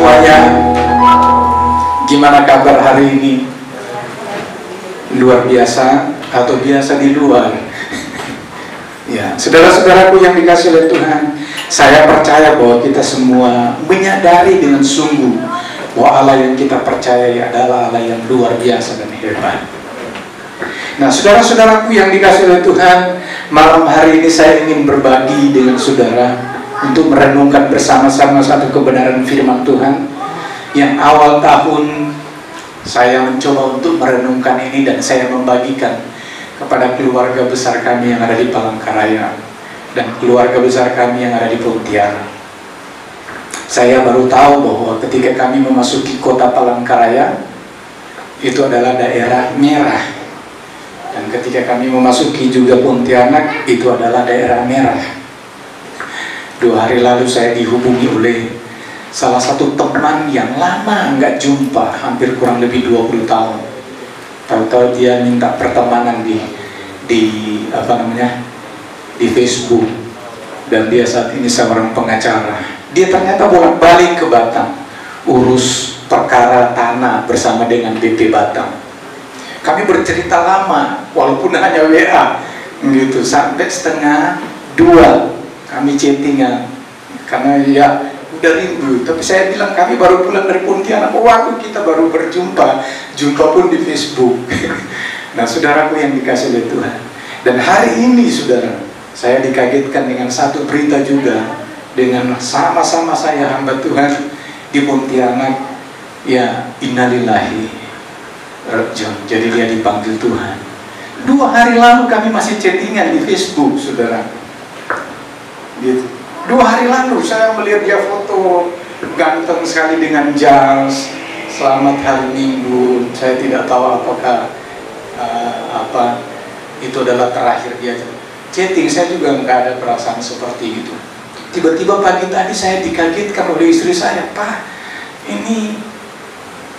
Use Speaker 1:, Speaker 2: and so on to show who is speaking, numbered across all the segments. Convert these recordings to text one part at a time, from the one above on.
Speaker 1: semuanya. Gimana kabar hari ini? Luar biasa atau biasa di luar? Ya, saudara-saudaraku yang dikasih oleh Tuhan, saya percaya bahwa kita semua menyadari dengan sungguh bahwa Allah yang kita percayai adalah Allah yang luar biasa dan hebat. Nah, saudara-saudaraku yang dikasih oleh Tuhan, malam hari ini saya ingin berbagi dengan saudara untuk merenungkan bersama-sama satu kebenaran firman Tuhan yang awal tahun saya mencoba untuk merenungkan ini dan saya membagikan kepada keluarga besar kami yang ada di Palangkaraya dan keluarga besar kami yang ada di Pontianak. Saya baru tahu bahwa ketika kami memasuki kota Palangkaraya itu adalah daerah merah, dan ketika kami memasuki juga Pontianak itu adalah daerah merah. 2 hari lalu saya dihubungi oleh salah satu teman yang lama nggak jumpa, hampir kurang lebih 20 tahun. Tahu-tahu dia minta pertemanan di Facebook, dan dia saat ini seorang pengacara. Dia ternyata bolak-balik ke Batam urus perkara tanah bersama dengan BP Batam. Kami bercerita lama walaupun hanya WA gitu, sampai 1:30 kami chattingan karena ya udah rindu. Tapi saya bilang kami baru pulang dari Pontianak, waktu kita baru jumpa pun di Facebook. Nah, saudaraku yang dikasih oleh Tuhan, dan hari ini saudara, saya dikagetkan dengan satu berita juga, dengan sama-sama saya hamba Tuhan di Pontianak. Ya, innalillahi rajiun. Jadi dia dipanggil Tuhan. 2 hari lalu kami masih chattingan di Facebook, saudara. Gitu. 2 hari lalu saya melihat dia foto ganteng sekali dengan jas, selamat hari Minggu. Saya tidak tahu apakah itu adalah terakhir dia chatting. Saya juga nggak ada perasaan seperti itu. Tiba-tiba pagi tadi saya dikagetkan oleh istri saya, "Pak, ini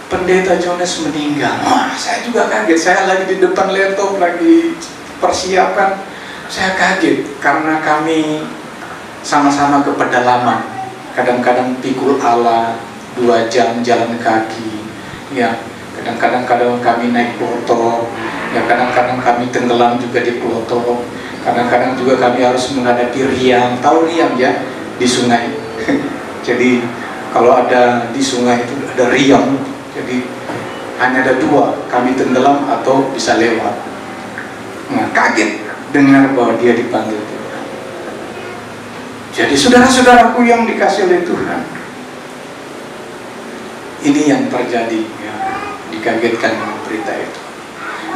Speaker 1: Pendeta Jonas meninggal." Wah, saya juga kaget. Saya lagi di depan laptop, lagi persiapan. Saya kaget karena kami sama-sama ke pedalaman. Kadang-kadang pikul ala 2 jam jalan kaki. Ya, kadang-kadang kami naik motor. Ya, kadang-kadang kami tenggelam juga di Ploto. Kadang-kadang juga kami harus menghadapi riang. Tahu riang ya? Di sungai. Jadi kalau ada di sungai itu ada riang. Jadi hanya ada 2, kami tenggelam atau bisa lewat. Nah, kaget dengar bahwa dia dipanggil Tuhan. Jadi saudara-saudaraku yang dikasih oleh Tuhan, ini yang terjadi ya, dikagetkan dengan berita itu.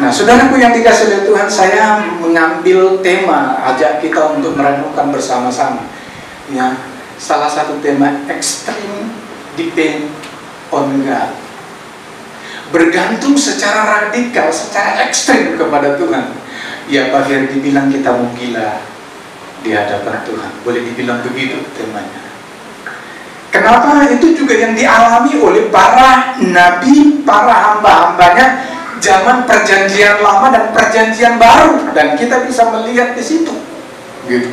Speaker 1: Nah, saudaraku yang dikasih oleh Tuhan, saya mengambil tema, ajak kita untuk merenungkan bersama-sama. Ya, salah satu tema, extreme depend on God. Bergantung secara radikal, secara ekstrim kepada Tuhan. Ya, Pak Ferry dibilang kita mau gila di hadapan Tuhan. Boleh dibilang begitu temanya. Kenapa? Itu juga yang dialami oleh para nabi, para hamba-hambanya zaman perjanjian lama dan perjanjian baru, dan kita bisa melihat di situ. Gitu.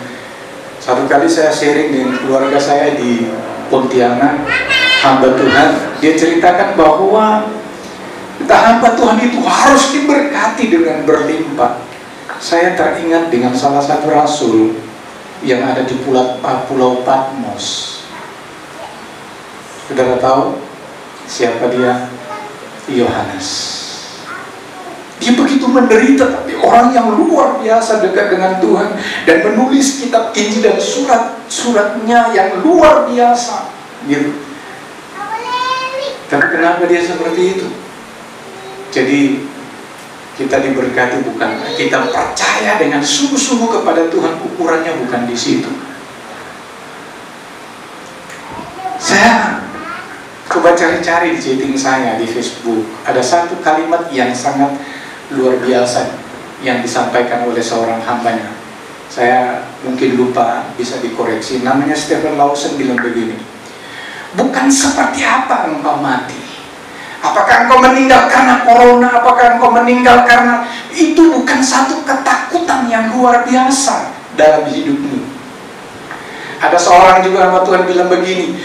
Speaker 1: Satu kali saya sharing dengan keluarga saya di Pontianak, hamba Tuhan, dia ceritakan bahwa kita hamba Tuhan itu harus diberkati dengan berlimpah. Saya teringat dengan salah satu rasul yang ada di Pulau Patmos. Saudara tahu siapa dia? Yohanes. Dia begitu menderita, tapi orang yang luar biasa dekat dengan Tuhan dan menulis kitab Injil dan surat-suratnya yang luar biasa. Gitu. Tapi kenapa dia seperti itu? Jadi kita diberkati bukan, kita percaya dengan sungguh-sungguh kepada Tuhan, ukurannya bukan di situ. Saya coba cari-cari di chatting saya di Facebook, ada satu kalimat yang sangat luar biasa yang disampaikan oleh seorang hambanya. Saya mungkin lupa, bisa dikoreksi. Namanya Stephen Lawson bilang begini, "Bukan seperti apa engkau mati. Apakah engkau meninggal karena corona? Apakah engkau meninggal karena..." Itu bukan satu ketakutan yang luar biasa dalam hidupmu. Ada seorang juga hamba Tuhan bilang begini,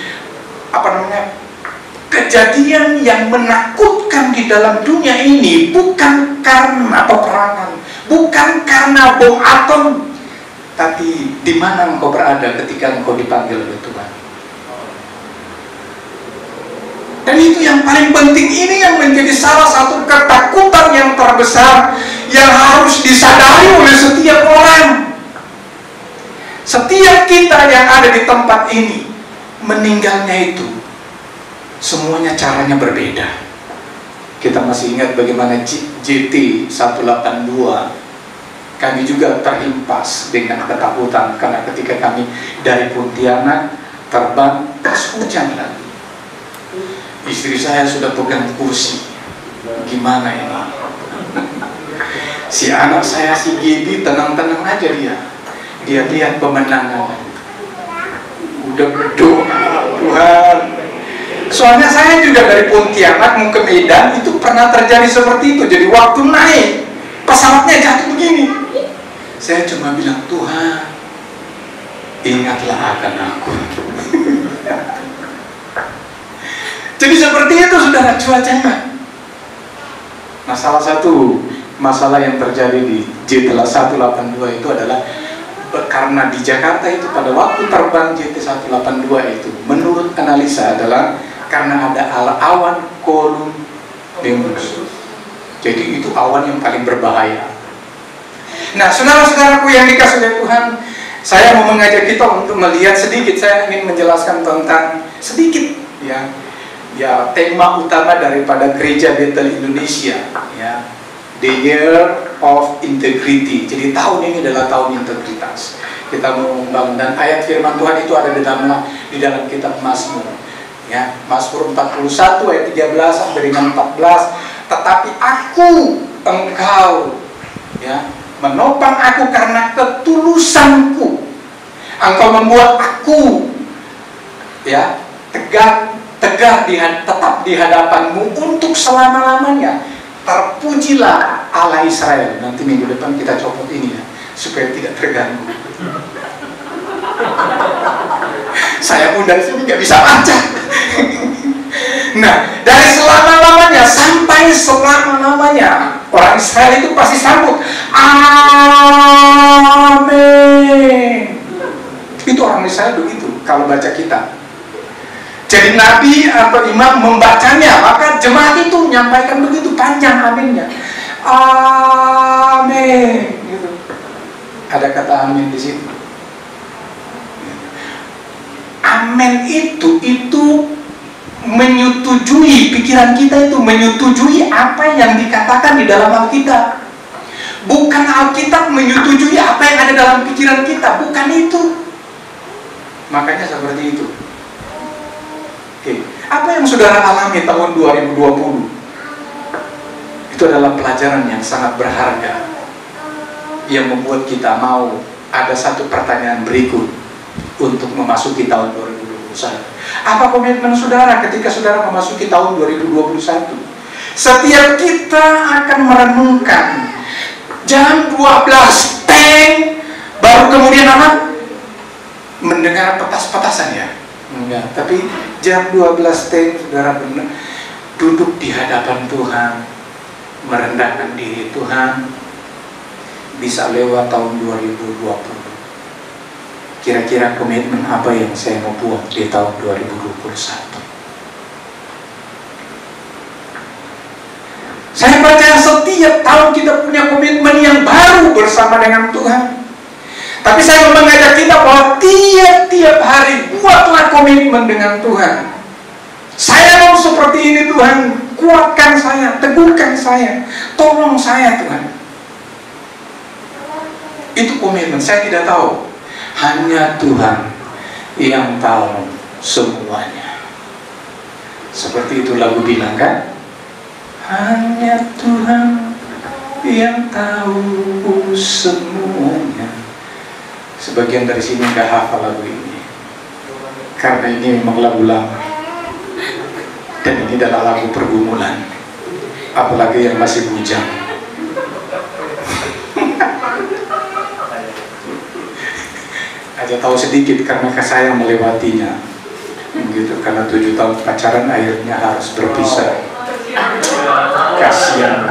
Speaker 1: kejadian yang menakutkan di dalam dunia ini bukan karena peperangan, bukan karena bom atom, tapi di mana engkau berada ketika engkau dipanggil oleh Tuhan. Dan itu yang paling penting, ini yang menjadi salah satu ketakutan yang terbesar yang harus disadari oleh setiap orang. Setiap kita yang ada di tempat ini, meninggalnya itu semuanya caranya berbeda. Kita masih ingat bagaimana JT 182, kami juga terhempas dengan ketakutan karena ketika kami dari Pontianak terbang, pas hujan lagi. Istri saya sudah pegang kursi, gimana ini? Si anak saya, si Gibi, tenang-tenang aja dia lihat pemandangan, udah berdoa, Tuhan. Soalnya saya juga dari Pontianak mau ke Medan, itu pernah terjadi seperti itu. Jadi waktu naik, pesawatnya jatuh begini, saya cuma bilang, Tuhan, ingatlah akan aku. Jadi seperti itu saudara cuacanya. Nah, salah satu masalah yang terjadi di JT 182 itu adalah karena di Jakarta itu pada waktu terbang JT 182 itu menurut analisa adalah karena ada awan cumulonimbus. Jadi itu awan yang paling berbahaya. Nah, saudara-saudaraku yang dikasihi oleh Tuhan, saya mau mengajak kita untuk melihat sedikit. Saya ingin menjelaskan tentang sedikit ya tema utama daripada Gereja Bethel Indonesia, ya, The Year of Integrity. Jadi tahun ini adalah tahun integritas. Kita mau membangun, dan ayat firman Tuhan itu ada di dalam kitab Mazmur, ya, Mazmur 41 ayat 13 sampai dengan 14. Tetapi engkau, ya, menopang aku karena ketulusanku. Engkau membuat aku, ya, tetap di hadapanmu untuk selama-lamanya. Terpujilah Allah Israel. Nanti minggu depan kita copot ini ya, supaya tidak terganggu. Saya pun dari sini nggak bisa baca. Nah, dari selama-lamanya sampai selama-lamanya, orang Israel itu pasti sambut amin. Itu orang Israel begitu kalau baca kitab. Jadi nabi atau imam membacanya, maka jemaat itu menyampaikan begitu panjang aminnya. Amin. Gitu. Ada kata amin di situ. Amin itu menyetujui, pikiran kita itu menyetujui apa yang dikatakan di dalam Alkitab. Bukan Alkitab menyetujui apa yang ada dalam pikiran kita, bukan itu. Makanya seperti itu. Oke. Apa yang saudara alami tahun 2020? Itu adalah pelajaran yang sangat berharga, yang membuat kita mau ada satu pertanyaan berikut untuk memasuki tahun 2021. Apa komitmen saudara ketika saudara memasuki tahun 2021? Setiap kita akan merenungkan jam 12 teng, baru kemudian apa? Mendengar petas-petasan ya? Enggak, tapi jam 12 teng saudara benar duduk di hadapan Tuhan, merendahkan diri. Tuhan, bisa lewat tahun 2020. Kira-kira komitmen apa yang saya mau buat di tahun 2021? Saya percaya setiap tahun kita punya komitmen yang baru bersama dengan Tuhan. Tapi saya mau mengajak kita bahwa tiap-tiap hari buatlah komitmen dengan Tuhan. Saya mau seperti ini Tuhan, kuatkan saya, teguhkan saya, tolong saya Tuhan. Itu komitmen. Saya tidak tahu, hanya Tuhan yang tahu semuanya. Seperti itu lagu bilang kan? Hanya Tuhan yang tahu semuanya. Sebagian dari sini nggak hafal lagu ini, karena ini memang lagu lama, dan ini adalah lagu pergumulan, apalagi yang masih bujang. Aja tahu sedikit karena saya melewatinya. gitu, karena 7 tahun pacaran akhirnya harus berpisah. Kasihan,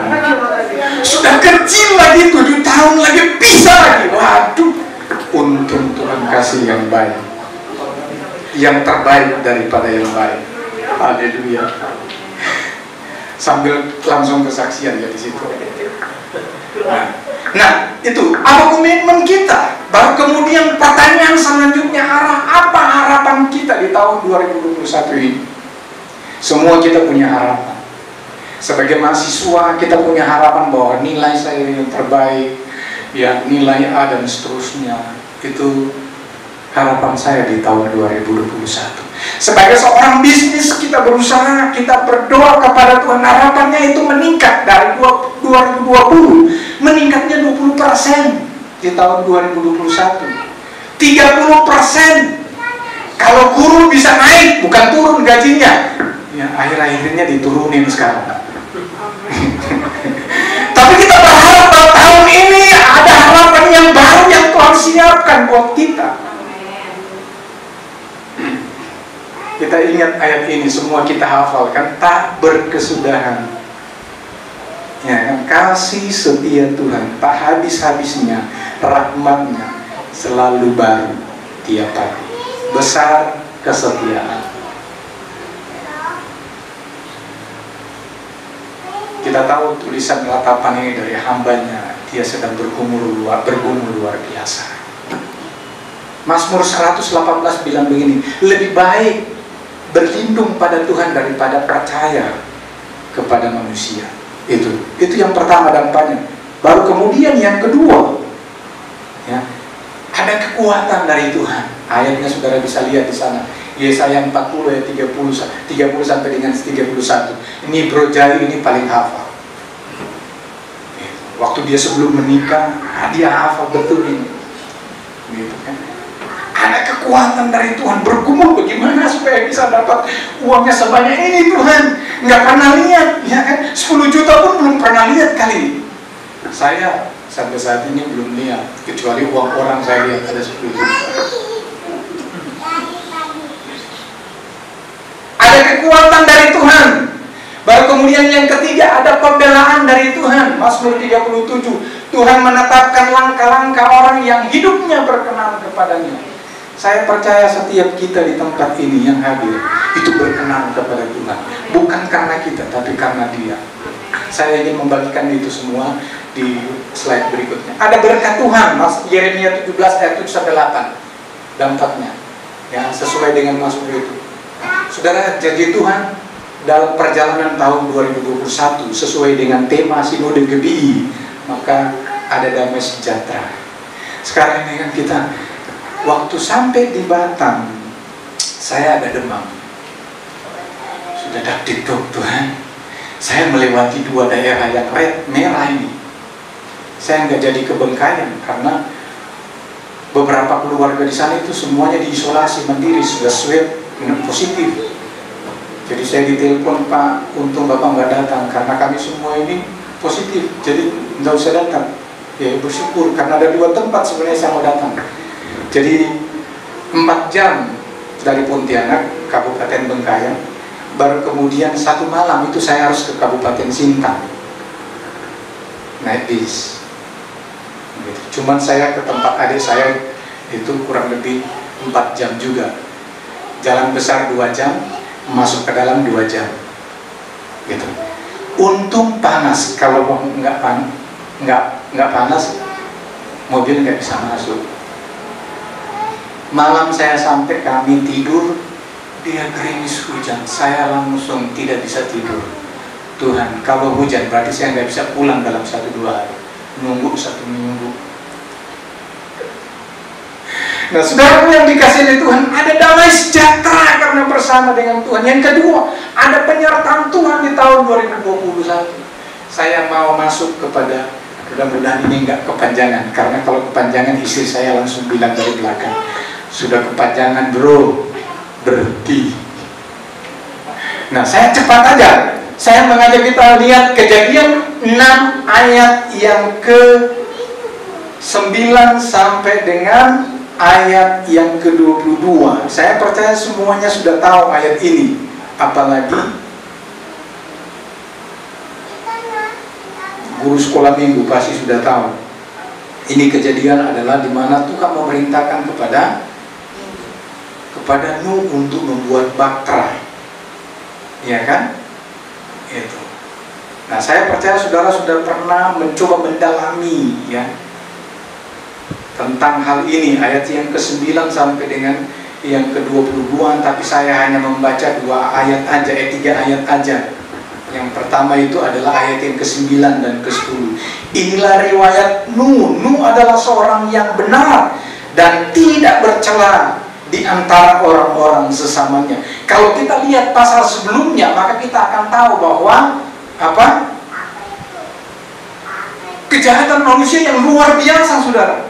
Speaker 1: sudah kecil lagi, 7 tahun lagi pisah lagi. Waduh, untung Tuhan kasih yang baik, yang terbaik daripada yang baik. Haleluya. Sambil langsung kesaksian ya di situ. Nah, itu apa komitmen kita. Baru kemudian pertanyaan selanjutnya, apa harapan kita di tahun 2021 ini? Semua kita punya harapan. Sebagai mahasiswa kita punya harapan bahwa nilai saya yang terbaik, ya nilai A dan seterusnya. Itu harapan saya di tahun 2021. Sebagai seorang bisnis kita berusaha, kita berdoa kepada Tuhan, harapannya itu meningkat dari 2020, meningkatnya 20% di tahun 2021, 30%. Kalau guru bisa naik, bukan turun gajinya. Ya, akhir-akhirnya diturunin sekarang. Tapi kita berharap bahwa tahun ini ada harapan yang baru yang Tuhan siapkan buat kita. Kita ingat ayat ini, semua kita hafal kan, tak berkesudahan. Ya kan, kasih setia Tuhan tak habis-habisnya, rahmatnya selalu baru tiap pagi. Besar kesetiaan. Kita tahu tulisan ratapan ini dari hambanya, dia sedang bergumul luar biasa. Mazmur 118 bilang begini, lebih baik berlindung pada Tuhan daripada percaya kepada manusia. Itu yang pertama dampaknya. Baru kemudian yang kedua, ya, ada kekuatan dari Tuhan. Ayatnya saudara bisa lihat di sana. Yesaya 40 ayat 30 sampai dengan 31. Ini Bro Jai ini paling hafal. Waktu dia sebelum menikah, dia hafal betul ini. Gitu kan. Ada kekuatan dari Tuhan, bergumul bagaimana supaya bisa dapat uangnya sebanyak ini Tuhan. Nggak pernah lihat, ya kan? 10 juta pun belum pernah lihat kali. Saya sampai saat ini belum lihat, kecuali uang orang saya lihat ada 10 juta. Ada kekuatan dari Tuhan. Baru kemudian yang ketiga, ada pembelaan dari Tuhan. Mazmur 37, Tuhan menetapkan langkah-langkah orang yang hidupnya berkenan kepadanya. Saya percaya setiap kita di tempat ini yang hadir itu berkenan kepada Tuhan, bukan karena kita, tapi karena Dia. Saya ingin membagikan itu semua di slide berikutnya. Ada berkat Tuhan, Yeremia 17 ayat 7-8 dampaknya, ya sesuai dengan Mazmur itu. Saudara, janji Tuhan dalam perjalanan tahun 2021 sesuai dengan tema Sinode GBI, maka ada damai sejahtera. Sekarang ini kan kita waktu sampai di Batam, saya ada demam. Sudah dakdikduk Tuhan, saya melewati 2 daerah yang merah ini. Saya nggak jadi ke Bengkayang karena beberapa keluarga di sana itu semuanya diisolasi mandiri, sudah swab positif. Jadi saya ditelepon, Pak, untung Bapak nggak datang karena kami semua ini positif, jadi nggak usah datang. Ya bersyukur karena ada 2 tempat sebenarnya saya mau datang. Jadi 4 jam dari Pontianak, Kabupaten Bengkayang. Baru kemudian 1 malam itu saya harus ke Kabupaten Sintang, naik bis. Cuman saya ke tempat adik saya itu kurang lebih 4 jam juga. Jalan besar 2 jam, masuk ke dalam 2 jam. Gitu. Untung panas, kalau nggak panas, mobil nggak bisa masuk. Malam saya sampai, kami tidur, dia gerimis hujan, saya langsung tidak bisa tidur. Tuhan, kalau hujan berarti saya nggak bisa pulang dalam 1-2 hari, nunggu 1 minggu. Nah, saudara yang dikasih oleh Tuhan, ada damai sejahtera karena bersama dengan Tuhan. Yang kedua, ada penyertaan Tuhan di tahun 2021. Saya mau masuk kepada, mudah-mudahan ini nggak kepanjangan, karena kalau kepanjangan istri saya langsung bilang dari belakang, sudah kepanjangan bro, berhenti. Nah, saya cepat aja. Saya mengajak kita lihat Kejadian 6 ayat yang ke 9 sampai dengan ayat yang ke-22. Saya percaya semuanya sudah tahu ayat ini. Apalagi guru sekolah minggu pasti sudah tahu. Ini kejadian adalah di mana Tuhan memerintahkan kepada Nuh untuk membuat bahtera. Ya kan? Itu. Nah, saya percaya saudara sudah pernah mencoba mendalami ya tentang hal ini, ayat yang ke-9 sampai dengan yang ke-22, tapi saya hanya membaca 2 ayat aja, 3 ayat aja. Yang pertama itu adalah ayat yang ke-9 dan ke-10. Inilah riwayat Nuh. Nuh adalah seorang yang benar dan tidak bercela di antara orang-orang sesamanya. Kalau kita lihat pasal sebelumnya, maka kita akan tahu bahwa kejahatan manusia yang luar biasa, saudara.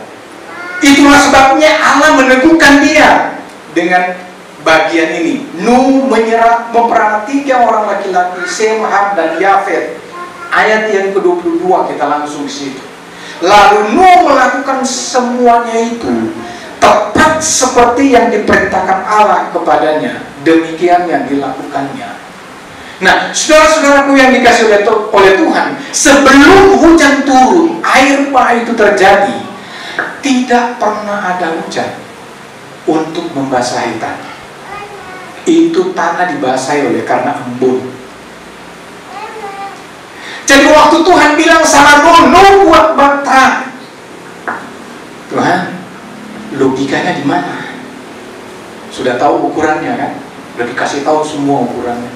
Speaker 1: Itulah sebabnya Allah meneguhkan dia dengan bagian ini. Nuh memperhati 3 orang laki-laki, Sem, Ham, dan Yafet. Ayat yang ke-22 kita langsung ke situ. Lalu Nuh melakukan semuanya itu tepat seperti yang diperintahkan Allah kepadanya. Demikian yang dilakukannya. Nah, saudara-saudaraku yang dikasih oleh Tuhan, sebelum hujan turun, air bah itu terjadi, tidak pernah ada hujan untuk membasahi tanah. Itu tanah dibasahi oleh karena embun. Jadi waktu Tuhan bilang sama Nuh buat bahtera, Tuhan, logikanya di mana? Sudah tahu ukurannya kan? Sudah dikasih tahu semua ukurannya.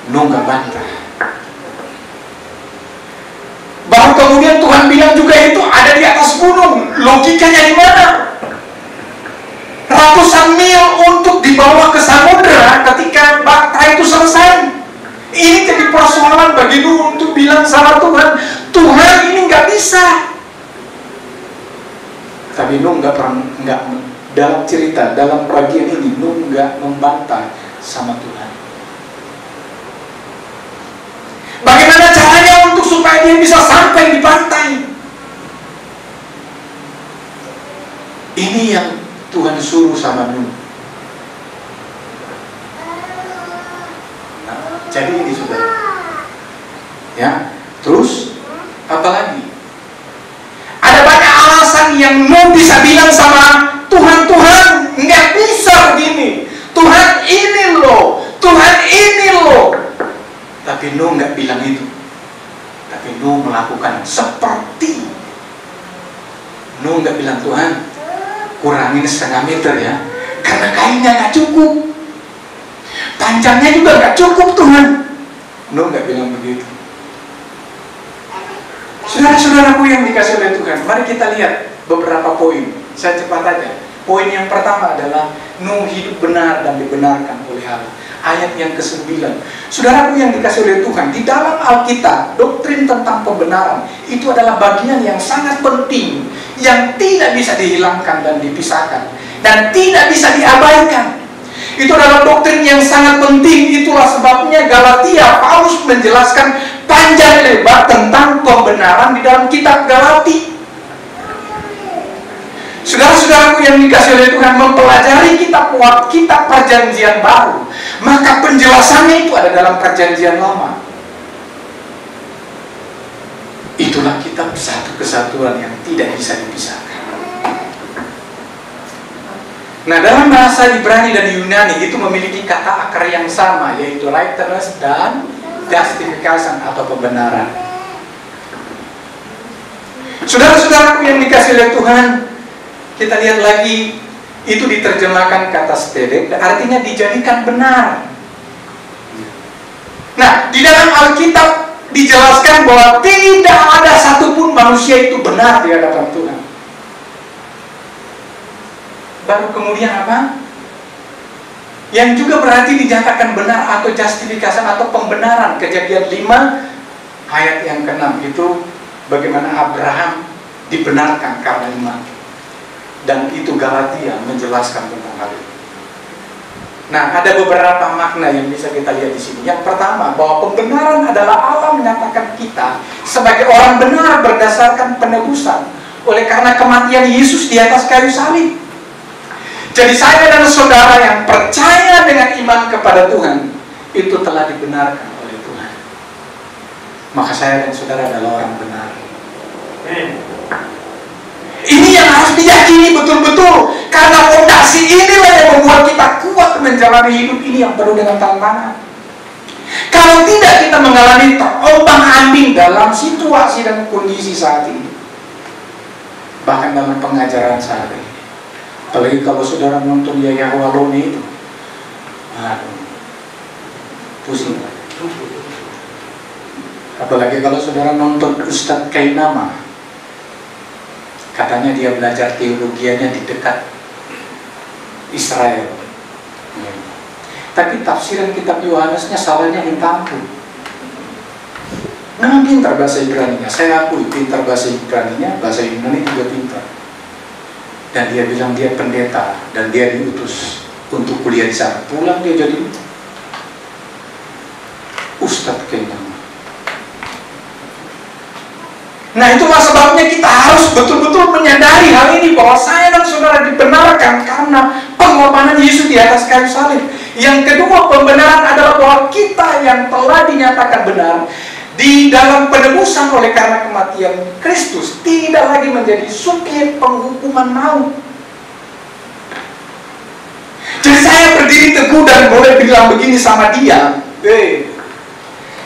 Speaker 1: Nuh nggak bantah. Baru kemudian Tuhan bilang juga itu ada di atas gunung. Logikanya di mana? Ratusan mil untuk dibawa ke samudera ketika bahtera itu selesai. Ini jadi persoalan bagi Nuh untuk bilang sama Tuhan, Tuhan ini nggak bisa. Tapi Nuh nggak dalam cerita, dalam bagian ini Nuh nggak membantah sama Tuhan. Bagaimana caranya untuk supaya dia bisa sampai di pantai? Ini yang Tuhan suruh sama Nuh. Nah, jadi ini saudara. Ya, terus apa lagi? Ada banyak alasan yang Nuh bisa bilang sama Tuhan, Tuhan nggak bisa begini. Tuhan ini loh, Tuhan ini loh. Tapi Nuh nggak bilang itu. Tapi Nuh melakukan seperti. Nuh nggak bilang, Tuhan kurangin 1/2 meter ya, karena kainnya nggak cukup, panjangnya juga nggak cukup Tuhan. Nuh nggak bilang begitu. Saudara-saudaraku yang dikasih oleh Tuhan, mari kita lihat beberapa poin. Saya cepat aja. Poin yang pertama adalah Nuh hidup benar dan dibenarkan oleh Allah. Ayat yang ke-9. Saudaraku yang dikasih oleh Tuhan, di dalam Alkitab, doktrin tentang pembenaran itu adalah bagian yang sangat penting, yang tidak bisa dihilangkan dan dipisahkan, dan tidak bisa diabaikan. Itu adalah doktrin yang sangat penting. Itulah sebabnya Galatia, Paulus menjelaskan panjang lebar tentang pembenaran di dalam kitab Galati. Saudara-saudaraku yang dikasih oleh Tuhan, mempelajari kitab perjanjian baru, maka penjelasannya itu ada dalam perjanjian lama. Itulah kitab satu kesatuan yang tidak bisa dipisahkan. Nah, dalam bahasa Ibrani dan Yunani itu memiliki kata akar yang sama, yaitu righteousness dan justification atau pembenaran. Saudara-saudaraku yang dikasih oleh Tuhan, kita lihat lagi, itu diterjemahkan kata stedek, artinya dijadikan benar. Nah, di dalam Alkitab dijelaskan bahwa tidak ada satupun manusia itu benar di hadapan Tuhan. Baru kemudian apa? Yang juga berarti dinyatakan benar atau justification atau pembenaran. Kejadian 5 ayat yang ke-6 itu bagaimana Abraham dibenarkan karena iman. Dan itu Galatia menjelaskan tentang hal itu. Nah, ada beberapa makna yang bisa kita lihat di sini. Yang pertama, bahwa pembenaran adalah Allah menyatakan kita sebagai orang benar berdasarkan penebusan, oleh karena kematian Yesus di atas kayu salib. Jadi saya dan saudara yang percaya dengan iman kepada Tuhan, itu telah dibenarkan oleh Tuhan. Maka saya dan saudara adalah orang benar. Ini yang harus diyakini betul-betul, karena fondasi inilah yang membuat kita kuat menjalani hidup ini yang penuh dengan tantangan. Kalau tidak, kita mengalami terombang-ambing dalam situasi dan kondisi saat ini, bahkan dalam pengajaran saat ini. Apalagi kalau saudara nonton Yahya Waloni itu, aduh, pusing. Apalagi kalau saudara nonton Ustadz Kainama, katanya dia belajar teologianya di dekat Israel. Tapi tafsiran kitab Yohanesnya salahnya minta ampun. Memang pintar bahasa Ibraninya, saya akui pintar bahasa Ibraninya, bahasa Yunani juga pintar. Dan dia bilang dia pendeta dan dia diutus untuk kuliah di sana. Pulang dia jadi Ustadz Kainama. Nah, itulah sebabnya kita harus betul-betul menyadari hal ini, bahwa saya dan saudara dibenarkan karena pengorbanan Yesus di atas kayu salib. Yang kedua, pembenaran adalah bahwa kita yang telah dinyatakan benar di dalam penebusan oleh karena kematian Kristus tidak lagi menjadi subjek penghukuman maut. Jadi saya berdiri teguh dan boleh bilang begini sama dia,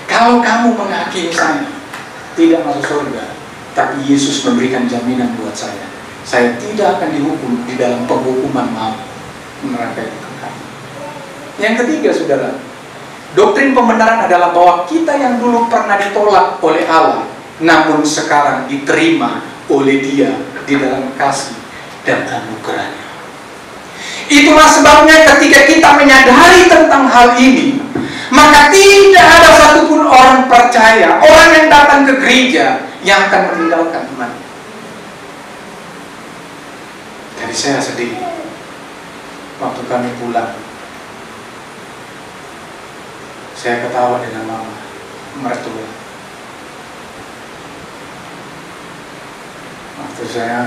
Speaker 1: kalau kamu menghakimi saya tidak masuk surga, tapi Yesus memberikan jaminan buat saya tidak akan dihukum di dalam penghukuman maut, neraka itu kekal. Yang ketiga, saudara, doktrin pembenaran adalah bahwa kita yang dulu pernah ditolak oleh Allah, namun sekarang diterima oleh Dia di dalam kasih dan anugerahnya. Itulah sebabnya ketika kita menyadari tentang hal ini, maka tidak ada satupun orang percaya, orang yang datang ke gereja, yang akan meninggalkan imannya. Jadi saya sedih waktu kami pulang. Saya ketawa dengan mama mertua. Waktu saya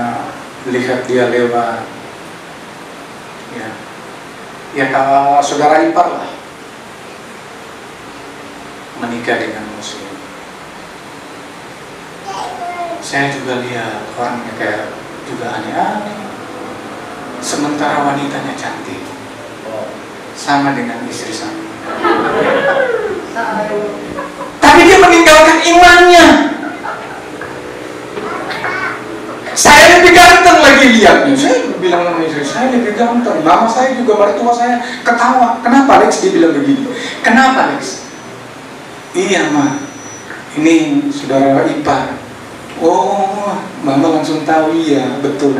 Speaker 1: lihat dia lewat, ya kalau saudara ipar lah, menikah dengan muslim. Saya juga lihat orangnya kayak juga aneh-aneh, sementara wanitanya cantik, sama dengan istri saya. Tapi dia meninggalkan imannya. Saya lebih ganteng lagi lihatnya. Saya bilang sama istri saya lebih ganteng. Mama saya juga, mertua saya ketawa. Kenapa Lex? Dia bilang begini. Kenapa Lex? Iya Ma, ini saudara ipar. Oh, Mama langsung tahu. Iya betul,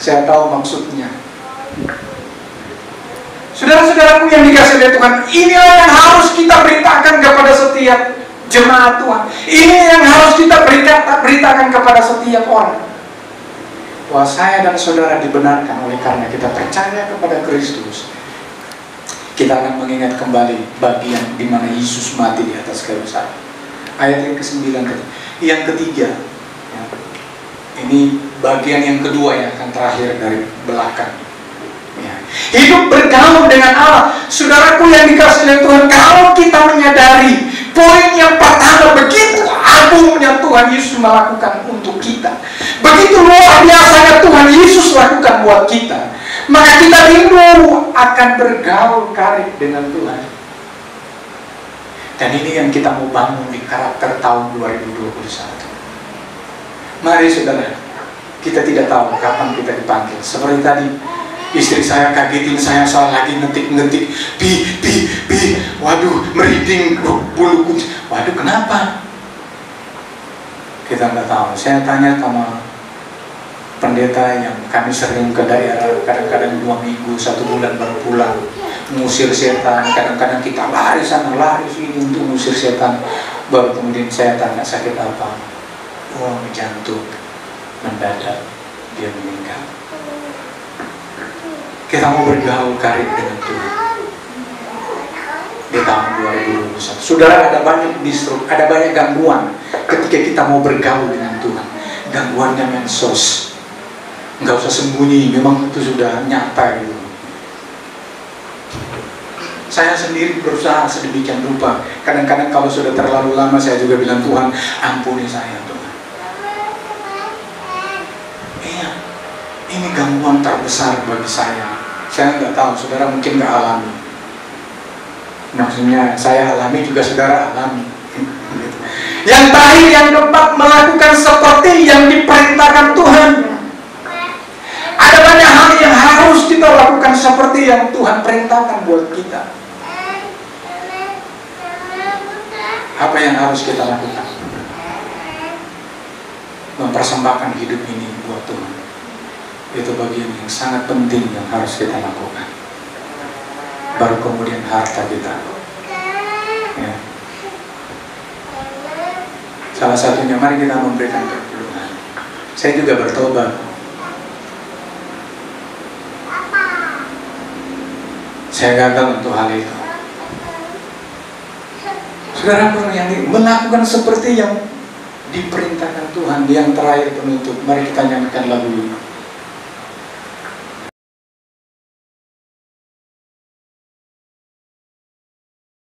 Speaker 1: saya tahu maksudnya. Saudara-saudaraku yang dikasihi oleh Tuhan, inilah yang harus kita beritakan kepada setiap jemaat Tuhan. Ini yang harus kita beritakan kepada setiap orang, bahwa saya dan saudara dibenarkan oleh karena kita percaya kepada Kristus. Kita akan mengingat kembali bagian di mana Yesus mati di atas kayu salib. Ayat yang ke-9 tadi. Yang ketiga, ya, ini bagian yang kedua yang akan terakhir dari belakang. Ya. Hidup bergaul dengan Allah. Saudaraku yang dikasihi oleh Tuhan, kalau kita menyadari poin yang pertama, begitu agungnya Tuhan Yesus melakukan untuk kita, begitu luar biasanya Tuhan Yesus lakukan buat kita, maka kita rindu akan bergaul karib dengan Tuhan. Dan ini yang kita mau bangun di karakter tahun 2021. Mari saudara, kita tidak tahu kapan kita dipanggil. Seperti tadi, istri saya kagetin saya lagi ngetik-ngetik, pi, waduh, merinding bulu kunci. Waduh, kenapa? Kita nggak tahu. Saya tanya sama pendeta yang kami sering ke daerah, kadang-kadang 2 minggu, 1 bulan baru pulang, mengusir setan. Kadang-kadang kita lari sana, lari sini untuk mengusir setan. Baru kemudian saya tanya, sakit apa? Oh, jantung, mendadak dia meninggal. Kita mau bergaul karib dengan Tuhan di tahun 2021. Saudara, ada banyak distro, ada banyak gangguan ketika kita mau bergaul dengan Tuhan. gangguannya mensos. Nggak usah sembunyi, memang itu sudah nyata gitu. Saya sendiri berusaha sedemikian rupa. Kadang-kadang kalau sudah terlalu lama saya juga bilang, Tuhan ampuni saya Tuhan. Iya, ini gangguan terbesar bagi saya. Saya nggak tahu, saudara mungkin nggak alami. Maksudnya saya alami juga saudara alami. Yang terakhir, yang keempat, melakukan seperti yang diperintahkan Tuhan. Ada banyak hal yang harus kita lakukan seperti yang Tuhan perintahkan buat kita. Apa yang harus kita lakukan? Mempersembahkan hidup ini buat Tuhan. Itu bagian yang sangat penting yang harus kita lakukan. Baru kemudian harta kita. Ya. Salah satunya, mari kita memberikan pertolongan. Saya juga bertobat. Saya gagal untuk hal itu. Saudara yang melakukan seperti yang diperintahkan Tuhan. Yang terakhir penutup, mari kita nyanyikan lagu ini.